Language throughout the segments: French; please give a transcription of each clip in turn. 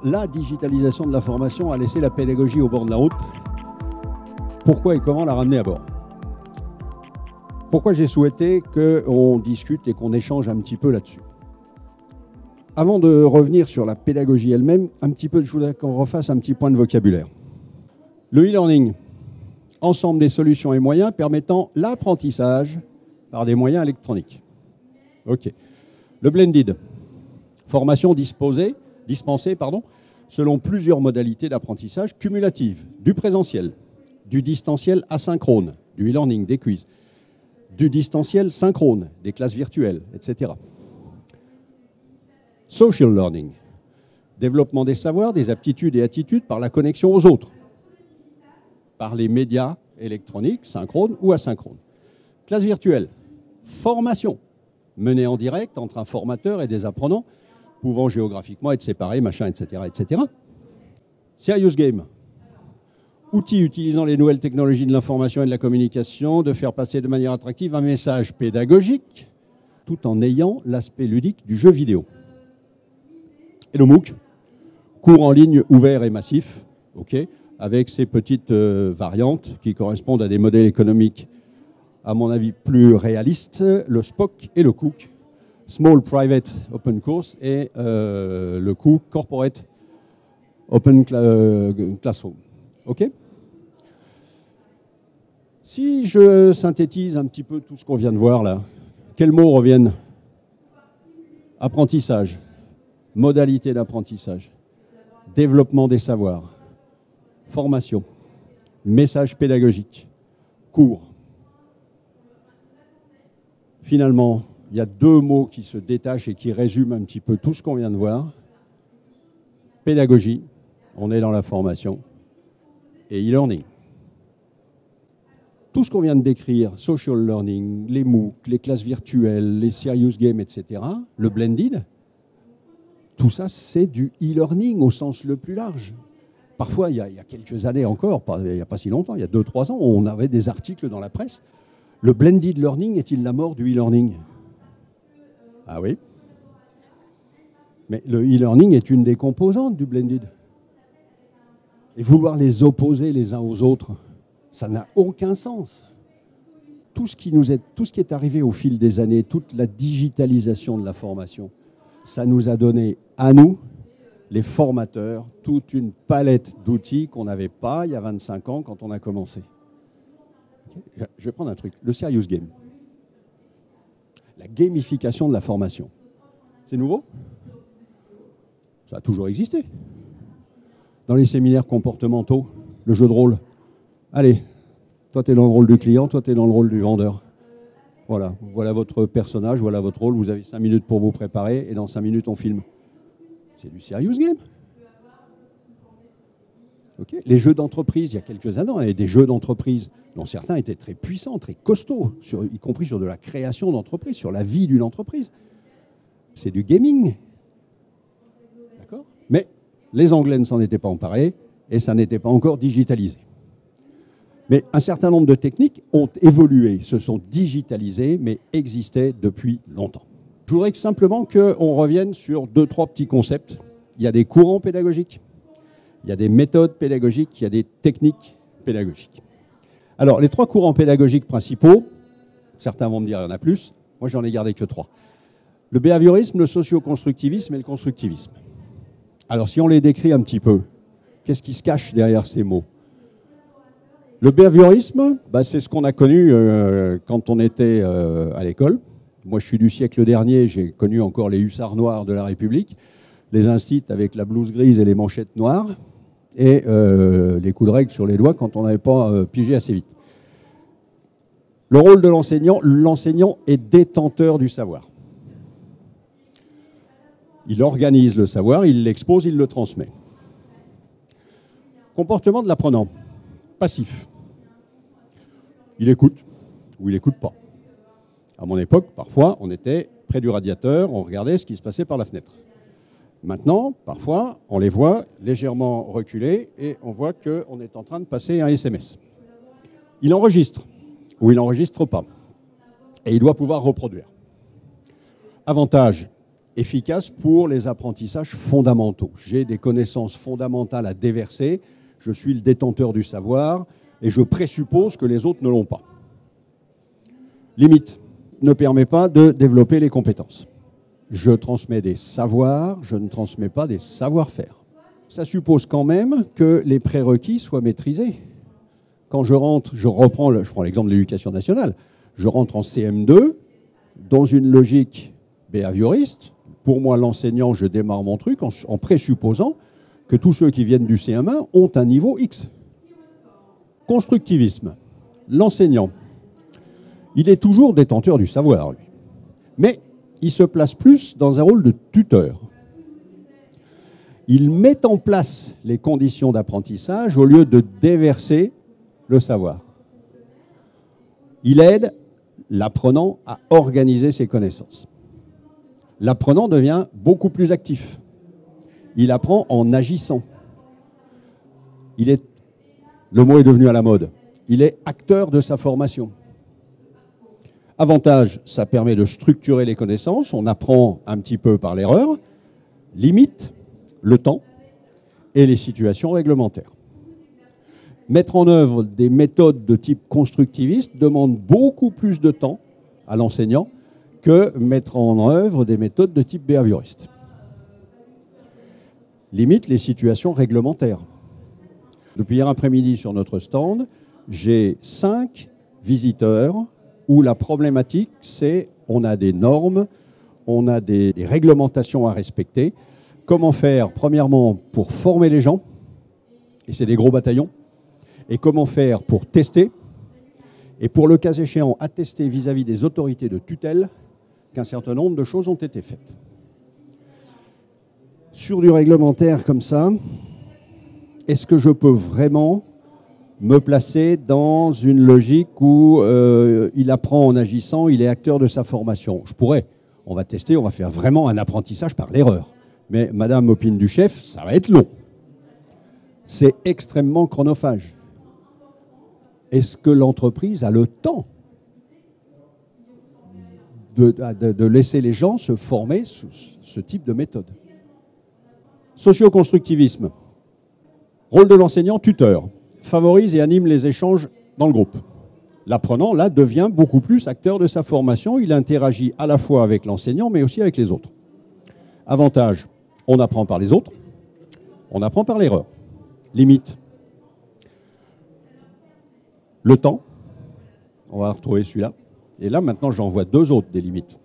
la digitalisation de la formation a laissé la pédagogie au bord de la route. Pourquoi et comment la ramener à bord? Pourquoi j'ai souhaité qu'on discute et qu'on échange un petit peu là-dessus? Avant de revenir sur la pédagogie elle-même, je voudrais qu'on refasse un petit point de vocabulaire. Le e-learning, ensemble des solutions et moyens permettant l'apprentissage par des moyens électroniques. OK. Le blended, formation dispensée selon plusieurs modalités d'apprentissage cumulatives, du présentiel, du distanciel asynchrone, du e-learning, des quiz, du distanciel synchrone, des classes virtuelles, etc. Social learning, développement des savoirs, des aptitudes et attitudes par la connexion aux autres, par les médias électroniques, synchrones ou asynchrones. Classe virtuelle, formation, menée en direct entre un formateur et des apprenants, pouvant géographiquement être séparés, machin, etc., etc. Serious game, outils utilisant les nouvelles technologies de l'information et de la communication, de faire passer de manière attractive un message pédagogique, tout en ayant l'aspect ludique du jeu vidéo. Et le MOOC, cours en ligne ouvert et massif, okay, avec ces petites variantes qui correspondent à des modèles économiques, à mon avis, plus réalistes, le SPOC et le COOC, Small Private Open Course, et le COOC, Corporate Open Classroom. OK? Si je synthétise un petit peu tout ce qu'on vient de voir là, quels mots reviennent? Apprentissage, modalité d'apprentissage, développement des savoirs, formation, message pédagogique, cours. Finalement, il y a deux mots qui se détachent et qui résument un petit peu tout ce qu'on vient de voir. Pédagogie, on est dans la formation, et e-learning. Tout ce qu'on vient de décrire, social learning, les MOOC, les classes virtuelles, les serious games, etc., le blended, tout ça, c'est du e-learning au sens le plus large. Parfois, il y a quelques années encore, il n'y a pas si longtemps, il y a 2-3 ans, on avait des articles dans la presse. Le blended learning est-il la mort du e-learning? Ah oui. Mais le e-learning est une des composantes du blended. Et vouloir les opposer les uns aux autres, ça n'a aucun sens. Tout ce qui est arrivé au fil des années, toute la digitalisation de la formation, ça nous a donné, à nous, les formateurs, toute une palette d'outils qu'on n'avait pas il y a 25 ans quand on a commencé. Je vais prendre un truc, le serious game. La gamification de la formation. C'est nouveau? Ça a toujours existé. Dans les séminaires comportementaux, le jeu de rôle. Allez, toi tu es dans le rôle du client, toi tu es dans le rôle du vendeur. Voilà, voilà votre personnage, voilà votre rôle, vous avez 5 minutes pour vous préparer et dans 5 minutes on filme. C'est du serious game. Okay. Les jeux d'entreprise, il y a quelques années, il y avait des jeux d'entreprise dont certains étaient très puissants, très costauds, y compris sur de la création d'entreprise, sur la vie d'une entreprise. C'est du gaming. D'accord? Mais les Anglais ne s'en étaient pas emparés et ça n'était pas encore digitalisé. Mais un certain nombre de techniques ont évolué, se sont digitalisées, mais existaient depuis longtemps. Je voudrais que simplement qu'on revienne sur 2-3 petits concepts. Il y a des courants pédagogiques, il y a des méthodes pédagogiques, il y a des techniques pédagogiques. Alors, les 3 courants pédagogiques principaux, certains vont me dire qu'il y en a plus, moi j'en ai gardé que 3. Le behaviorisme, le socio-constructivisme et le constructivisme. Alors, si on les décrit un petit peu, qu'est-ce qui se cache derrière ces mots? Le behaviorisme, c'est ce qu'on a connu quand on était à l'école. Moi, je suis du siècle dernier, j'ai connu encore les hussards noirs de la République, les instits avec la blouse grise et les manchettes noires, et les coups de règle sur les doigts quand on n'avait pas pigé assez vite. Le rôle de l'enseignant est détenteur du savoir. Il organise le savoir, il l'expose, il le transmet. Comportement de l'apprenant, passif. Il écoute ou il n'écoute pas. À mon époque, parfois, on était près du radiateur, on regardait ce qui se passait par la fenêtre. Maintenant, parfois, on les voit légèrement reculer et on voit qu'on est en train de passer un SMS. Il enregistre ou il n'enregistre pas. Et il doit pouvoir reproduire. Avantage, efficace pour les apprentissages fondamentaux. J'ai des connaissances fondamentales à déverser, je suis le détenteur du savoir et je présuppose que les autres ne l'ont pas. Limite, ne permet pas de développer les compétences. Je transmets des savoirs, je ne transmets pas des savoir-faire. Ça suppose quand même que les prérequis soient maîtrisés. Quand je rentre, je prends l'exemple de l'éducation nationale, je rentre en CM2 dans une logique behavioriste. Pour moi, l'enseignant, je démarre mon truc en présupposant que tous ceux qui viennent du CM1 ont un niveau X. Constructivisme. L'enseignant, il est toujours détenteur du savoir, lui. Mais il se place plus dans un rôle de tuteur. Il met en place les conditions d'apprentissage au lieu de déverser le savoir. Il aide l'apprenant à organiser ses connaissances. L'apprenant devient beaucoup plus actif. Il apprend en agissant. Le mot est devenu à la mode. Il est acteur de sa formation. Avantage, ça permet de structurer les connaissances. On apprend un petit peu par l'erreur. Limite, le temps et les situations réglementaires. Mettre en œuvre des méthodes de type constructiviste demande beaucoup plus de temps à l'enseignant que mettre en œuvre des méthodes de type behavioriste. Limite les situations réglementaires. Depuis hier après-midi sur notre stand, j'ai 5 visiteurs où la problématique c'est on a des normes, on a des réglementations à respecter. Comment faire, premièrement, pour former les gens, et c'est des gros bataillons, et comment faire pour tester, et pour le cas échéant, attester vis-à-vis des autorités de tutelle qu'un certain nombre de choses ont été faites. Sur du réglementaire comme ça, est-ce que je peux vraiment me placer dans une logique où il apprend en agissant, il est acteur de sa formation? Je pourrais. On va tester, on va faire vraiment un apprentissage par l'erreur. Mais Madame opine du chef, ça va être long. C'est extrêmement chronophage. Est-ce que l'entreprise a le temps de laisser les gens se former sous ce type de méthode? Socioconstructivisme. Rôle de l'enseignant, tuteur. Favorise et anime les échanges dans le groupe. L'apprenant, là, devient beaucoup plus acteur de sa formation. Il interagit à la fois avec l'enseignant, mais aussi avec les autres. Avantage, on apprend par les autres. On apprend par l'erreur. Limite. Le temps. On va retrouver celui-là. Et là, maintenant, j'en vois 2 autres des limites.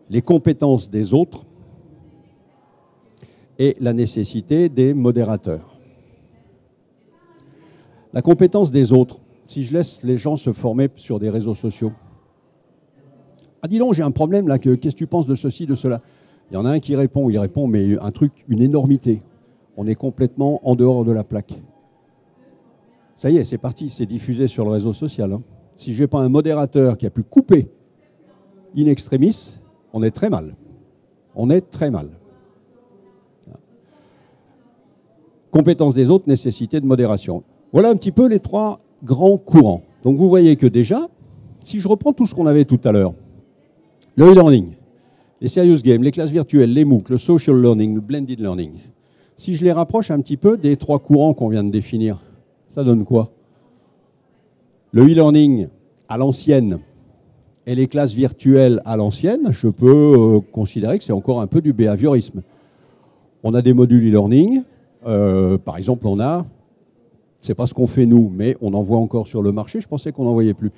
Les compétences des autres et la nécessité des modérateurs. La compétence des autres, si je laisse les gens se former sur des réseaux sociaux. Ah, dis donc, j'ai un problème là, qu'est-ce que tu penses de ceci, de cela? Il y en a un qui répond, il répond, mais un truc, une énormité. On est complètement en dehors de la plaque. Ça y est, c'est parti, c'est diffusé sur le réseau social. Hein. Si je n'ai pas un modérateur qui a pu couper in extremis, on est très mal. On est très mal. Compétence des autres, nécessité de modération. Voilà un petit peu les 3 grands courants. Donc vous voyez que déjà, si je reprends tout ce qu'on avait tout à l'heure, le e-learning, les serious games, les classes virtuelles, les MOOC, le social learning, le blended learning, si je les rapproche un petit peu des 3 courants qu'on vient de définir, ça donne quoi? Le e-learning à l'ancienne et les classes virtuelles à l'ancienne, je peux considérer que c'est encore un peu du behaviorisme. On a des modules e-learning, par exemple on a, c'est pas ce qu'on fait nous, mais on en voit encore sur le marché, je pensais qu'on n'en voyait plus,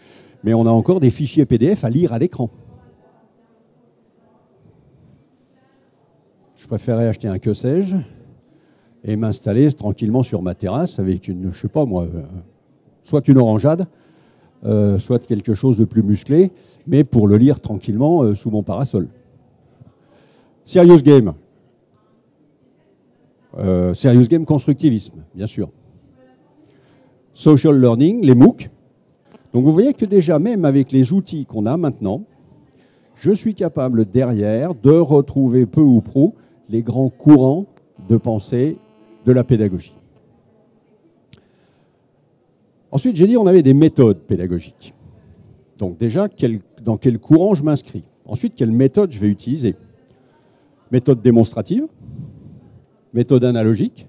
mais on a encore des fichiers PDF à lire à l'écran. Je préférais acheter un que sais-je et m'installer tranquillement sur ma terrasse avec une, je sais pas moi, soit une orangeade, soit quelque chose de plus musclé, mais pour le lire tranquillement sous mon parasol. Serious game. Serious game constructivisme, bien sûr. Social learning, les MOOC. Donc vous voyez que déjà, même avec les outils qu'on a maintenant, je suis capable derrière de retrouver peu ou prou les grands courants de pensée de la pédagogie. Ensuite, j'ai dit on avait des méthodes pédagogiques. Donc déjà, dans quel courant je m'inscris? Ensuite, quelle méthode je vais utiliser? Méthode démonstrative, méthode analogique,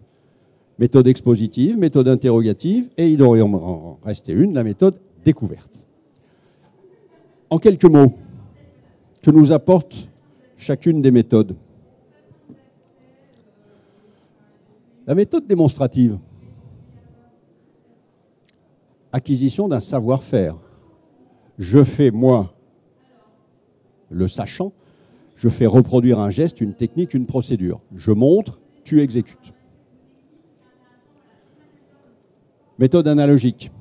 méthode expositive, méthode interrogative, et il doit en rester une, la méthode découverte. En quelques mots, que nous apporte chacune des méthodes? La méthode démonstrative, acquisition d'un savoir-faire. Je fais, moi, le sachant, je fais reproduire un geste, une technique, une procédure. Je montre, tu exécutes. Méthode analogique,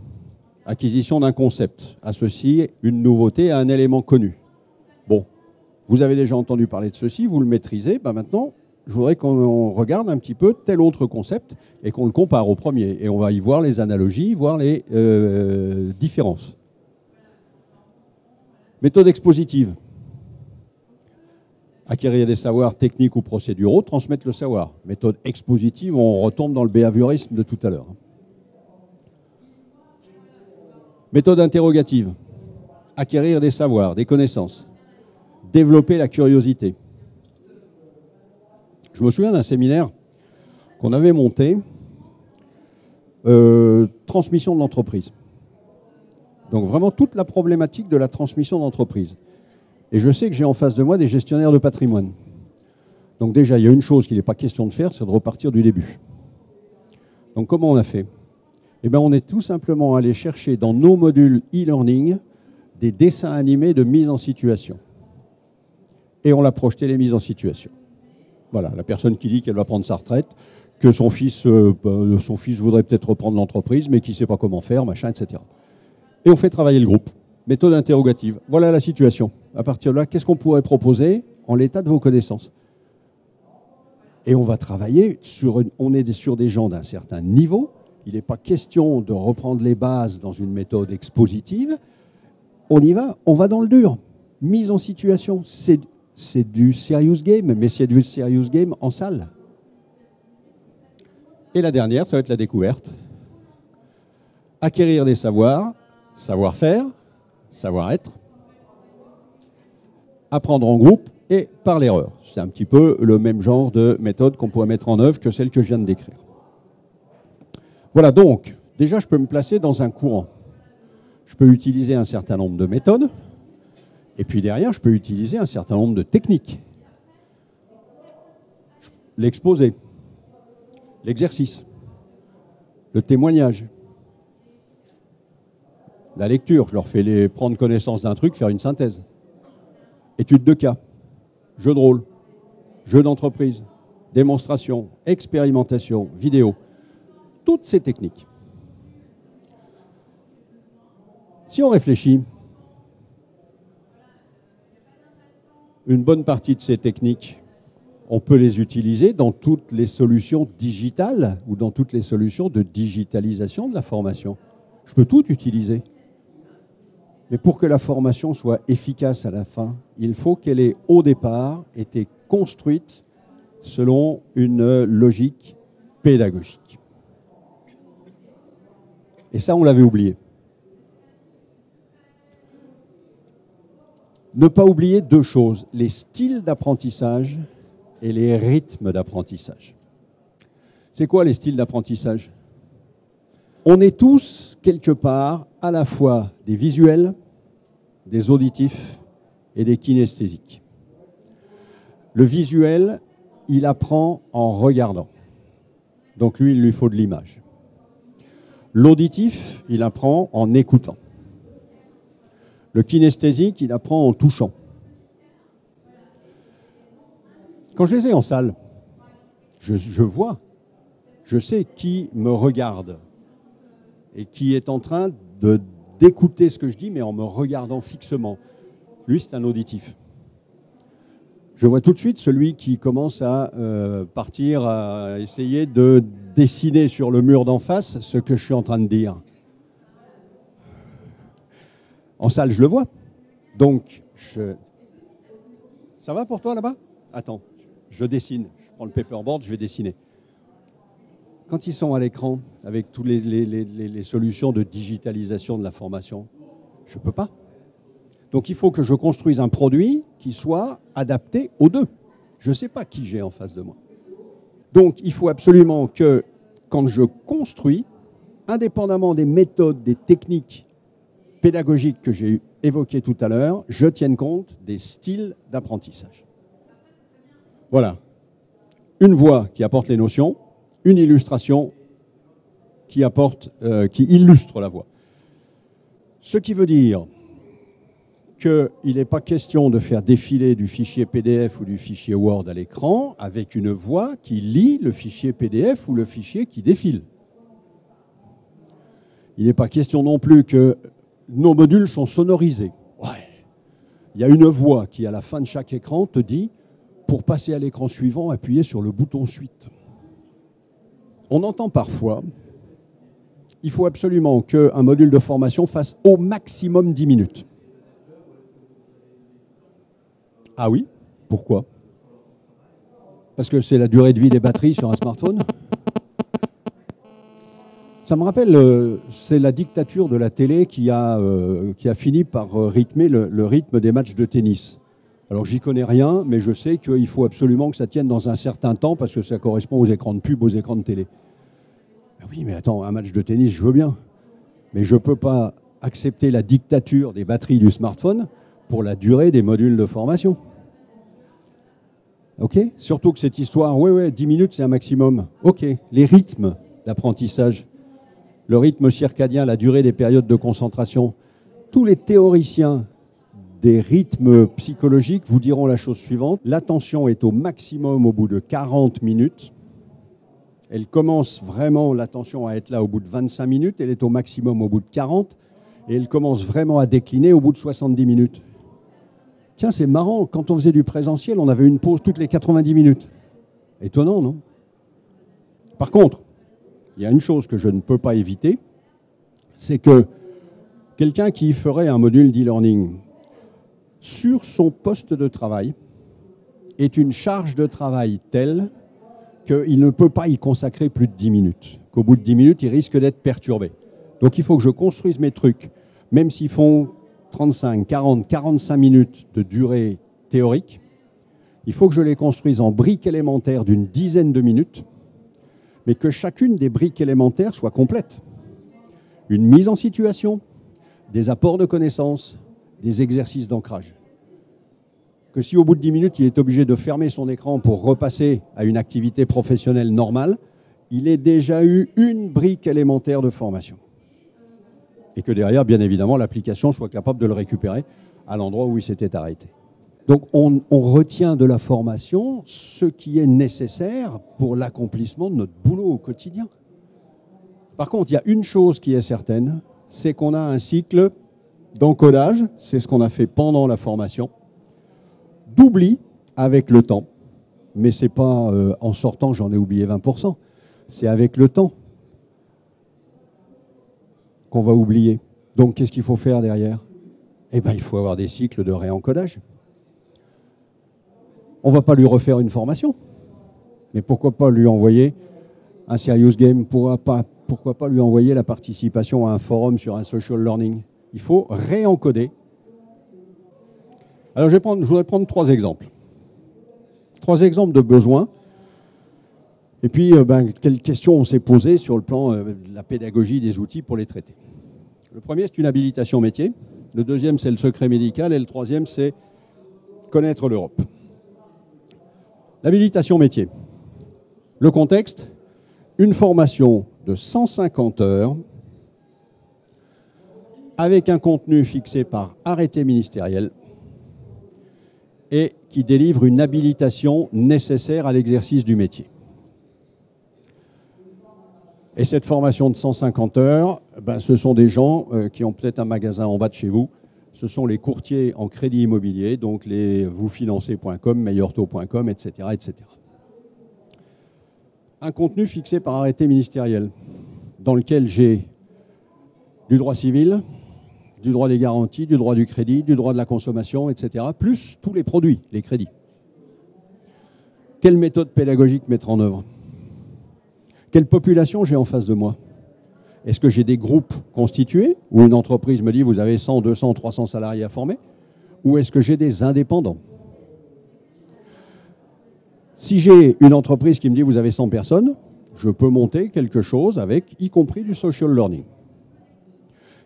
acquisition d'un concept, associe une nouveauté à un élément connu. Bon, vous avez déjà entendu parler de ceci, vous le maîtrisez, ben maintenant, je voudrais qu'on regarde un petit peu tel autre concept et qu'on le compare au premier. Et on va y voir les analogies, voir les différences. Méthode expositive. Acquérir des savoirs techniques ou procéduraux, transmettre le savoir. Méthode expositive, on retombe dans le behaviorisme de tout à l'heure. Méthode interrogative. Acquérir des savoirs, des connaissances. Développer la curiosité. Je me souviens d'un séminaire qu'on avait monté, transmission de l'entreprise. Donc vraiment toute la problématique de la transmission d'entreprise. Et je sais que j'ai en face de moi des gestionnaires de patrimoine. Donc déjà, il y a une chose qu'il n'est pas question de faire, c'est de repartir du début. Donc comment on a fait? Eh bien, on est tout simplement allé chercher dans nos modules e-learning des dessins animés de mise en situation. Et on a projeté les mises en situation. Voilà, la personne qui dit qu'elle va prendre sa retraite, que son fils voudrait peut-être reprendre l'entreprise, mais qui ne sait pas comment faire, machin, etc. Et on fait travailler le groupe. Méthode interrogative. Voilà la situation. À partir de là, qu'est-ce qu'on pourrait proposer en l'état de vos connaissances? Et on va travailler on est sur des gens d'un certain niveau. Il n'est pas question de reprendre les bases dans une méthode expositive. On y va, on va dans le dur. Mise en situation, c'est du serious game, mais c'est du serious game en salle. Et la dernière, ça va être la découverte. Acquérir des savoirs, savoir-faire, savoir-être, apprendre en groupe et par l'erreur. C'est un petit peu le même genre de méthode qu'on pourrait mettre en œuvre que celle que je viens de décrire. Voilà, donc, déjà, je peux me placer dans un courant. Je peux utiliser un certain nombre de méthodes, et puis derrière, je peux utiliser un certain nombre de techniques. L'exposé, l'exercice, le témoignage, la lecture, je leur fais prendre connaissance d'un truc, faire une synthèse. Étude de cas, jeu de rôle, jeu d'entreprise, démonstration, expérimentation, vidéo. Toutes ces techniques. Si on réfléchit, une bonne partie de ces techniques, on peut les utiliser dans toutes les solutions digitales ou dans toutes les solutions de digitalisation de la formation. Je peux tout utiliser. Mais pour que la formation soit efficace à la fin, il faut qu'elle ait au départ été construite selon une logique pédagogique. Et ça, on l'avait oublié. Ne pas oublier deux choses, les styles d'apprentissage et les rythmes d'apprentissage. C'est quoi les styles d'apprentissage? On est tous, quelque part, à la fois des visuels, des auditifs et des kinesthésiques. Le visuel, il apprend en regardant. Donc lui, il lui faut de l'image. L'auditif, il apprend en écoutant. Le kinesthésique, il apprend en touchant. Quand je les ai en salle, je vois, je sais qui me regarde et qui est en train d'écouter ce que je dis, mais en me regardant fixement. Lui, c'est un auditif. Je vois tout de suite celui qui commence à partir, à essayer de dessiner sur le mur d'en face ce que je suis en train de dire. En salle, je le vois. Donc, ça va pour toi là-bas? Attends, je dessine. Je prends le paperboard, je vais dessiner. Quand ils sont à l'écran, avec toutes les solutions de digitalisation de la formation, je ne peux pas. Donc, il faut que je construise un produit qui soit adapté aux deux. Je ne sais pas qui j'ai en face de moi. Donc, il faut absolument que, quand je construis, indépendamment des méthodes, des techniques pédagogiques que j'ai évoquées tout à l'heure, je tienne compte des styles d'apprentissage. Voilà. Une voix qui apporte les notions, une illustration qui illustre la voix. Ce qui veut dire qu'il n'est pas question de faire défiler du fichier PDF ou du fichier Word à l'écran avec une voix qui lit le fichier PDF ou le fichier qui défile. Il n'est pas question non plus que nos modules sont sonorisés. Ouais. Il y a une voix qui, à la fin de chaque écran, te dit « Pour passer à l'écran suivant, appuyez sur le bouton Suite ». On entend parfois « Il faut absolument qu'un module de formation fasse au maximum 10 minutes ». Ah oui? Pourquoi? Parce que c'est la durée de vie des batteries sur un smartphone? Ça me rappelle, c'est la dictature de la télé qui a fini par rythmer le rythme des matchs de tennis. Alors j'y connais rien, mais je sais qu'il faut absolument que ça tienne dans un certain temps parce que ça correspond aux écrans de pub, aux écrans de télé. Oui, mais attends, un match de tennis, je veux bien. Mais je ne peux pas accepter la dictature des batteries du smartphone pour la durée des modules de formation. OK? Surtout que cette histoire, ouais, 10 minutes, c'est un maximum. OK, les rythmes d'apprentissage, le rythme circadien, la durée des périodes de concentration, tous les théoriciens des rythmes psychologiques vous diront la chose suivante. L'attention est au maximum au bout de 40 minutes. Elle commence vraiment, l'attention, à être là au bout de 25 minutes. Elle est au maximum au bout de 40. Et elle commence vraiment à décliner au bout de 70 minutes. Tiens, c'est marrant, quand on faisait du présentiel, on avait une pause toutes les 90 minutes. Étonnant, non? Par contre, il y a une chose que je ne peux pas éviter, c'est que quelqu'un qui ferait un module d'e-learning sur son poste de travail est une charge de travail telle qu'il ne peut pas y consacrer plus de 10 minutes. Qu'au bout de 10 minutes, il risque d'être perturbé. Donc il faut que je construise mes trucs, même s'ils font 35, 40, 45 minutes de durée théorique, il faut que je les construise en briques élémentaires d'une dizaine de minutes, mais que chacune des briques élémentaires soit complète. Une mise en situation, des apports de connaissances, des exercices d'ancrage. Que si au bout de 10 minutes, il est obligé de fermer son écran pour repasser à une activité professionnelle normale, il ait déjà eu une brique élémentaire de formation. Et que derrière, bien évidemment, l'application soit capable de le récupérer à l'endroit où il s'était arrêté. Donc on retient de la formation ce qui est nécessaire pour l'accomplissement de notre boulot au quotidien. Par contre, il y a une chose qui est certaine, c'est qu'on a un cycle d'encodage, c'est ce qu'on a fait pendant la formation, d'oubli avec le temps, mais ce n'est pas en sortant j'en ai oublié 20%, c'est avec le temps qu'on va oublier. Donc qu'est-ce qu'il faut faire derrière? Eh bien, il faut avoir des cycles de réencodage. On ne va pas lui refaire une formation, mais pourquoi pas lui envoyer un serious game? Pourquoi pas lui envoyer la participation à un forum sur un social learning? Il faut réencoder. Alors je voudrais prendre 3 exemples. 3 exemples de besoins. Et puis, quelles questions on s'est posées sur le plan de la pédagogie des outils pour les traiter. Le premier, c'est une habilitation métier. Le deuxième, c'est le secret médical. Et le troisième, c'est connaître l'Europe. L'habilitation métier. Le contexte, une formation de 150 heures avec un contenu fixé par arrêté ministériel et qui délivre une habilitation nécessaire à l'exercice du métier. Et cette formation de 150 heures, ce sont des gens qui ont peut-être un magasin en bas de chez vous. Ce sont les courtiers en crédit immobilier, donc les vousfinancez.com, meilleurtaux.com, etc., etc. Un contenu fixé par arrêté ministériel dans lequel j'ai du droit civil, du droit des garanties, du droit du crédit, du droit de la consommation, etc., plus tous les produits, les crédits. Quelle méthode pédagogique mettre en œuvre? Quelle population j'ai en face de moi? Est-ce que j'ai des groupes constitués, où une entreprise me dit vous avez 100, 200, 300 salariés à former? Ou est-ce que j'ai des indépendants? Si j'ai une entreprise qui me dit vous avez 100 personnes, je peux monter quelque chose avec, y compris du social learning.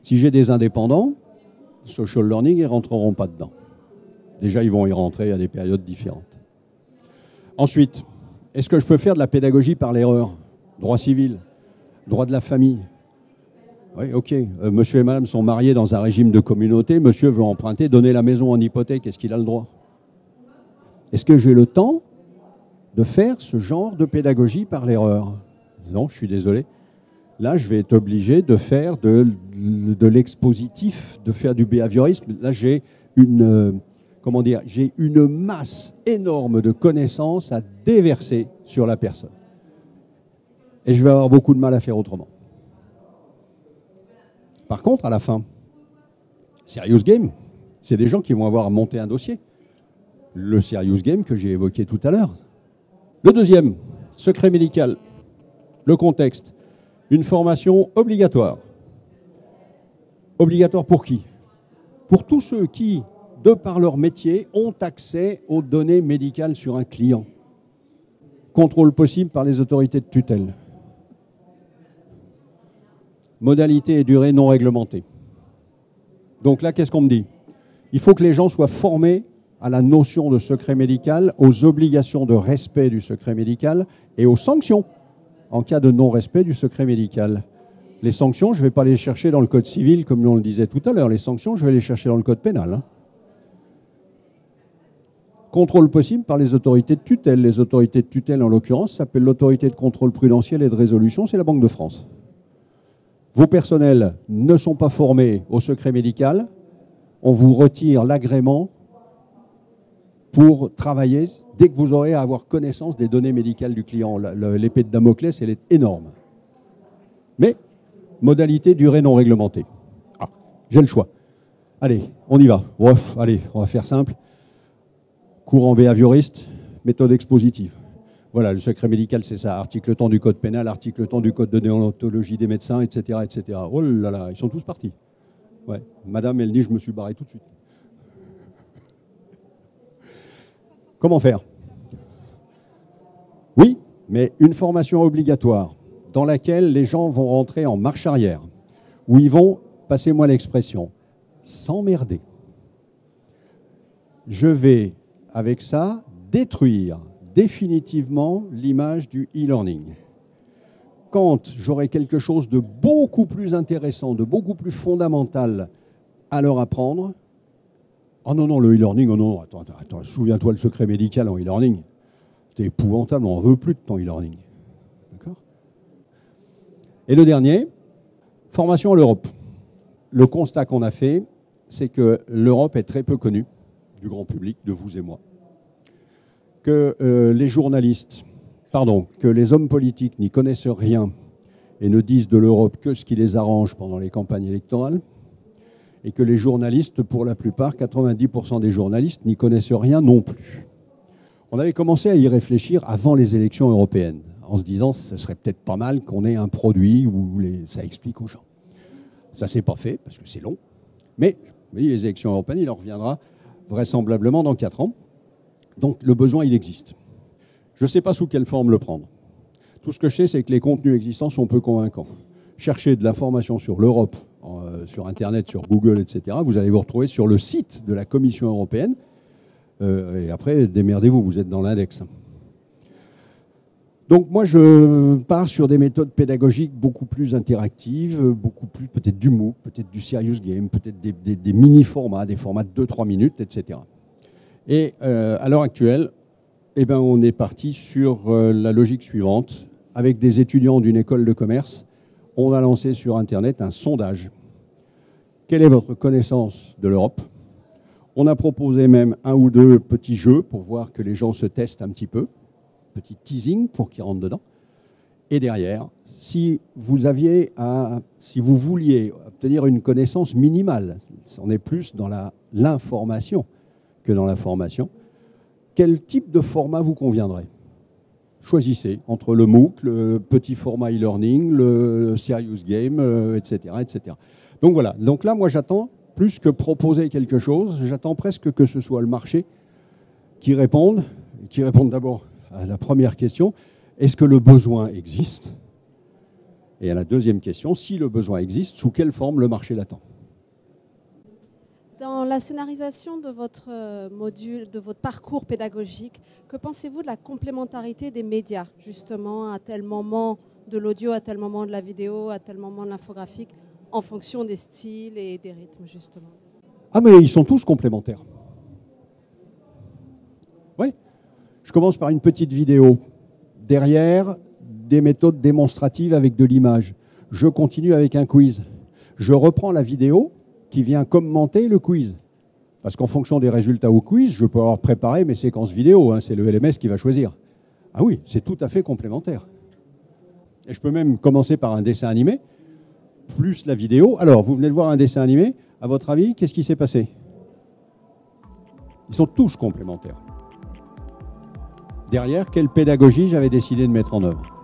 Si j'ai des indépendants, social learning, ils ne rentreront pas dedans. Déjà, ils vont y rentrer à des périodes différentes. Ensuite, est-ce que je peux faire de la pédagogie par l'erreur? Droit civil, droit de la famille. Oui, ok. Monsieur et madame sont mariés dans un régime de communauté. Monsieur veut emprunter, donner la maison en hypothèque. Est-ce qu'il a le droit? Est-ce que j'ai le temps de faire ce genre de pédagogie par l'erreur? Non, je suis désolé. Là, je vais être obligé de faire de l'expositif, de faire du behaviorisme. Là, j'ai une masse énorme de connaissances à déverser sur la personne. Et je vais avoir beaucoup de mal à faire autrement. Par contre, à la fin, serious game, c'est des gens qui vont avoir à monter un dossier. Le serious game que j'ai évoqué tout à l'heure. Le deuxième, secret médical. Le contexte. Une formation obligatoire. Obligatoire pour qui? Pour tous ceux qui, de par leur métier, ont accès aux données médicales sur un client. Contrôle possible par les autorités de tutelle. Modalité et durée non réglementée. Donc là, qu'est-ce qu'on me dit? Il faut que les gens soient formés à la notion de secret médical, aux obligations de respect du secret médical et aux sanctions en cas de non-respect du secret médical. Les sanctions, je ne vais pas les chercher dans le code civil comme on le disait tout à l'heure. Les sanctions, je vais les chercher dans le code pénal. Hein. Contrôle possible par les autorités de tutelle. Les autorités de tutelle, en l'occurrence, s'appellent l'autorité de contrôle prudentiel et de résolution, c'est la Banque de France. Vos personnels ne sont pas formés au secret médical, on vous retire l'agrément pour travailler dès que vous aurez à avoir connaissance des données médicales du client. L'épée de Damoclès, elle est énorme. Mais, modalité durée non réglementée. Ah, j'ai le choix. Allez, on y va. Ouf, allez, on va faire simple. Courant behavioriste, méthode expositive. Voilà, le secret médical, c'est ça. Article temps du code pénal, article temps du code de déontologie des médecins, etc., etc. Oh là là, ils sont tous partis. Ouais. Madame, elle dit, je me suis barré tout de suite. Comment faire? Oui, mais une formation obligatoire dans laquelle les gens vont rentrer en marche arrière, où ils vont, passez-moi l'expression, s'emmerder. Je vais, avec ça, détruire définitivement l'image du e-learning. Quand j'aurai quelque chose de beaucoup plus intéressant, de beaucoup plus fondamental à leur apprendre, oh non, non, le e-learning, oh non, attends, souviens-toi le secret médical en e-learning. C'est épouvantable, on n'en veut plus de ton e-learning. D'accord? Et le dernier, formation à l'Europe. Le constat qu'on a fait, c'est que l'Europe est très peu connue du grand public, de vous et moi. Que les journalistes, que les hommes politiques n'y connaissent rien et ne disent de l'Europe que ce qui les arrange pendant les campagnes électorales, et que les journalistes, pour la plupart, 90% des journalistes, n'y connaissent rien non plus. On avait commencé à y réfléchir avant les élections européennes, en se disant ce serait peut-être pas mal qu'on ait un produit où ça explique aux gens. Ça ne s'est pas fait, parce que c'est long, mais les élections européennes, il en reviendra vraisemblablement dans 4 ans. Donc le besoin, il existe. Je ne sais pas sous quelle forme le prendre. Tout ce que je sais, c'est que les contenus existants sont peu convaincants. Cherchez de l'information sur l'Europe, sur Internet, sur Google, etc. Vous allez vous retrouver sur le site de la Commission européenne. Et après, démerdez-vous, vous êtes dans l'index. Donc moi, je pars sur des méthodes pédagogiques beaucoup plus interactives, beaucoup plus peut-être du MOOC, peut-être du serious game, peut-être des mini-formats, des formats de 2-3 minutes, etc. Et à l'heure actuelle, on est parti sur la logique suivante. Avec des étudiants d'une école de commerce, on a lancé sur Internet un sondage. Quelle est votre connaissance de l'Europe? On a proposé même 1 ou 2 petits jeux pour voir que les gens se testent un petit peu. Petit teasing pour qu'ils rentrent dedans. Et derrière, si vous vouliez obtenir une connaissance minimale, on est plus dans l'information que dans la formation, quel type de format vous conviendrait? Choisissez entre le MOOC, le petit format e-learning, le serious game, etc., etc. Donc voilà. Donc là, moi, j'attends plus que proposer quelque chose. J'attends presque que ce soit le marché qui réponde d'abord à la première question, est-ce que le besoin existe? Et à la deuxième question, si le besoin existe, sous quelle forme le marché l'attend? Dans la scénarisation de votre module, de votre parcours pédagogique, que pensez-vous de la complémentarité des médias, justement, à tel moment de l'audio, à tel moment de la vidéo, à tel moment de l'infographique, en fonction des styles et des rythmes, justement? Ah, mais ils sont tous complémentaires. Oui. Je commence par une petite vidéo. Derrière, des méthodes démonstratives avec de l'image. Je continue avec un quiz. Je reprends la vidéo qui vient commenter le quiz. Parce qu'en fonction des résultats au quiz, je peux avoir préparé mes séquences vidéo. Hein, c'est le LMS qui va choisir. Ah oui, c'est tout à fait complémentaire. Et je peux même commencer par un dessin animé, plus la vidéo. Alors, vous venez de voir un dessin animé. À votre avis, qu'est-ce qui s'est passé? Ils sont tous complémentaires. Derrière, quelle pédagogie j'avais décidé de mettre en œuvre?